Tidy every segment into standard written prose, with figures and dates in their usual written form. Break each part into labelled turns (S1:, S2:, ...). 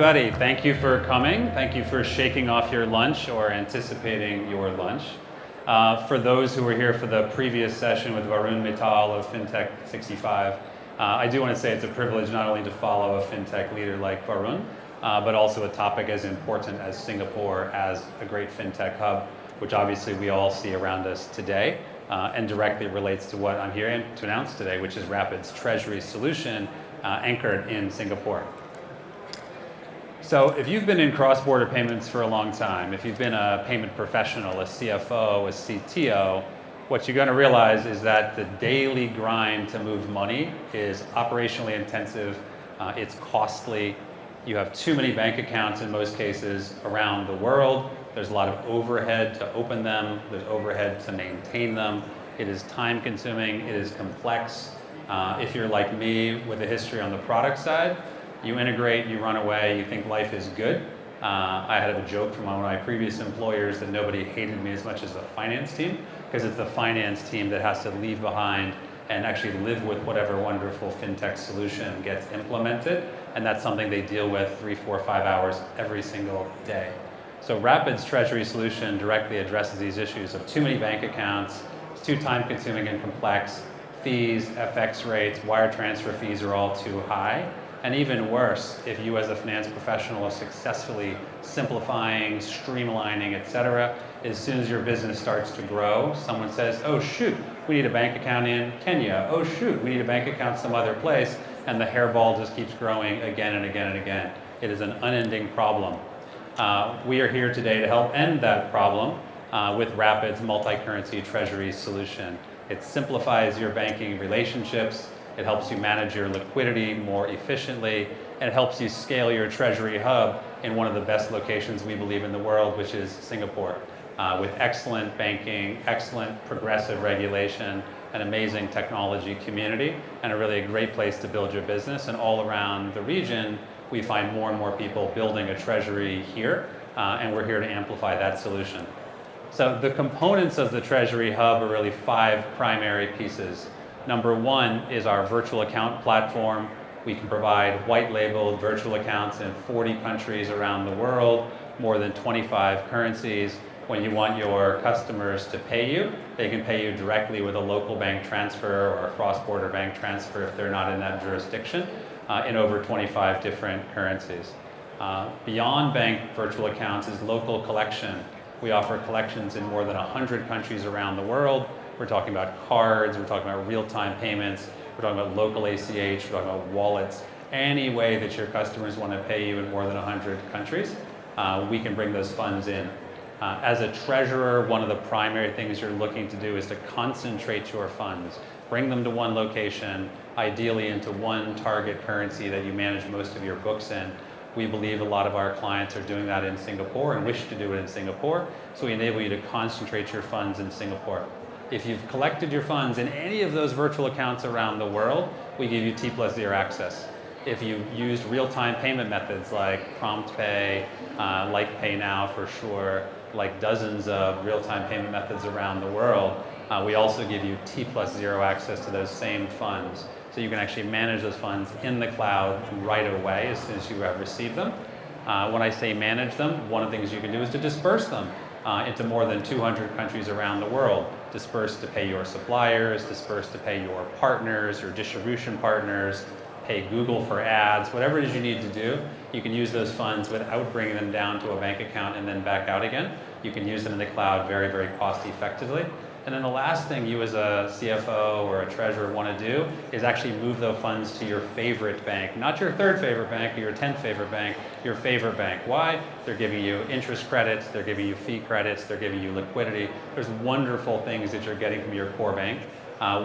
S1: everybody. Thank you for coming. Thank you for shaking off your lunch or anticipating your lunch. For those who were here for the previous session with Varun Mittal of Fintech 65, I do want to say it's a privilege not only to follow a fintech leader like Varun, but also a topic as important as Singapore as a great fintech hub, which obviously we all see around us today, and directly relates to what I'm here to announce today, which is Rapyd's Treasury solution anchored in Singapore. So if you've been in cross-border payments for a long time, if you've been a payment professional, a CFO, a CTO, what you're going to realize is that the daily grind to move money is operationally intensive, it's costly, you have too many bank accounts in most cases around the world, there's a lot of overhead to open them, there's overhead to maintain them, it is time consuming, it is complex. If you're like me with a history on the product side, you integrate, you run away, you think life is good. I had a joke from one of my previous employers that nobody hated me as much as the finance team, because it's the finance team that has to leave behind and actually live with whatever wonderful fintech solution gets implemented. And that's something they deal with 3, 4, 5 hours every single day. So Rapyd's Treasury solution directly addresses these issues of too many bank accounts, it's too time consuming and complex, fees, FX rates, wire transfer fees are all too high. And even worse, if you as a finance professional are successfully simplifying, streamlining, etc., as soon as your business starts to grow, someone says, oh shoot, we need a bank account in Kenya. Oh shoot, we need a bank account some other place. And the hairball just keeps growing again and again and again. It is an unending problem. We are here today to help end that problem with Rapyd's multi-currency treasury solution. It simplifies your banking relationships. It helps you manage your liquidity more efficiently, and it helps you scale your treasury hub in one of the best locations we believe in the world, which is Singapore, with excellent banking, excellent progressive regulation, an amazing technology community, and a really great place to build your business. And all around the region, we find more and more people building a treasury here, and we're here to amplify that solution. So the components of the treasury hub are really 5 primary pieces. Number 1 is our virtual account platform. We can provide white labeled virtual accounts in 40 countries around the world, more than 25 currencies. When you want your customers to pay you, they can pay you directly with a local bank transfer or a cross-border bank transfer if they're not in that jurisdiction, in over 25 different currencies. Beyond bank virtual accounts is local collection. We offer collections in more than 100 countries around the world. We're talking about cards, we're talking about real-time payments, we're talking about local ACH, we're talking about wallets. Any way that your customers want to pay you in more than 100 countries, we can bring those funds in. As a treasurer, one of the primary things you're looking to do is to concentrate your funds. Bring them to one location, ideally into one target currency that you manage most of your books in. We believe a lot of our clients are doing that in Singapore and wish to do it in Singapore, so we enable you to concentrate your funds in Singapore. If you've collected your funds in any of those virtual accounts around the world, we give you T+0 access. If you've used real-time payment methods like Prompt Pay, like Pay Now for sure, like dozens of real-time payment methods around the world, we also give you T+0 access to those same funds. So you can actually manage those funds in the cloud right away as soon as you have received them. When I say manage them, one of the things you can do is to disperse them into more than 200 countries around the world. Disperse to pay your suppliers, disperse to pay your partners, your distribution partners, pay Google for ads, whatever it is you need to do, you can use those funds without bringing them down to a bank account and then back out again. You can use them in the cloud very, very cost effectively. And then the last thing you as a CFO or a treasurer want to do is actually move those funds to your favorite bank. Not your 3rd favorite bank or your 10th favorite bank, your favorite bank. Why? They're giving you interest credits, they're giving you fee credits, they're giving you liquidity. There's wonderful things that you're getting from your core bank.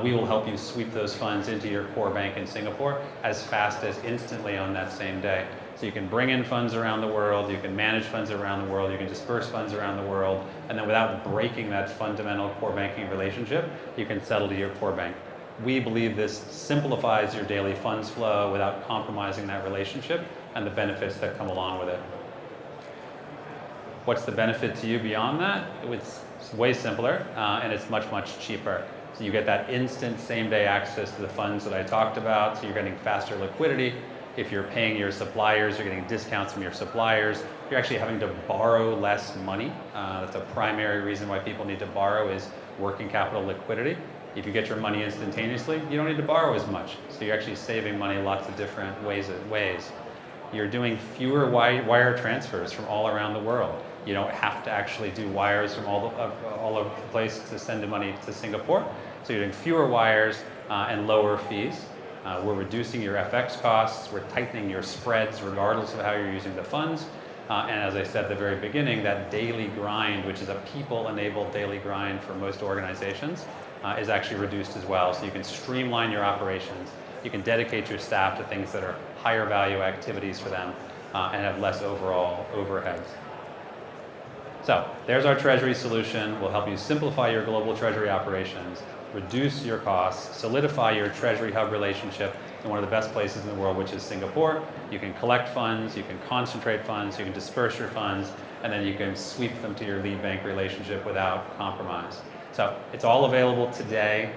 S1: We will help you sweep those funds into your core bank in Singapore as fast as instantly on that same day. So you can bring in funds around the world, you can manage funds around the world, you can disperse funds around the world, and then without breaking that fundamental core banking relationship, you can settle to your core bank. We believe this simplifies your daily funds flow without compromising that relationship and the benefits that come along with it. What's the benefit to you beyond that? It's way simpler and it's much, much cheaper. So you get that instant same-day access to the funds that I talked about, so you're getting faster liquidity. If you're paying your suppliers, you're getting discounts from your suppliers. You're actually having to borrow less money. That's a primary reason why people need to borrow is working capital liquidity. If you get your money instantaneously, you don't need to borrow as much. So you're actually saving money lots of different ways. You're doing fewer wire transfers from all around the world. You don't have to actually do wires from all over the place to send the money to Singapore. So you're doing fewer wires and lower fees. We're reducing your FX costs. We're tightening your spreads regardless of how you're using the funds. And as I said at the very beginning, that daily grind, which is a people-enabled daily grind for most organizations, is actually reduced as well. So you can streamline your operations. You can dedicate your staff to things that are higher value activities for them and have less overall overheads. So there's our Treasury solution. We'll help you simplify your global Treasury operations, reduce your costs, solidify your Treasury hub relationship in one of the best places in the world, which is Singapore. You can collect funds, you can concentrate funds, you can disperse your funds, and then you can sweep them to your lead bank relationship without compromise. So it's all available today.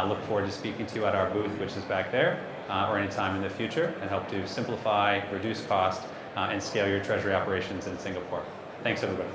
S1: Look forward to speaking to you at our booth, which is back there, or anytime in the future, and help to simplify, reduce cost, and scale your Treasury operations in Singapore. Thanks, everybody.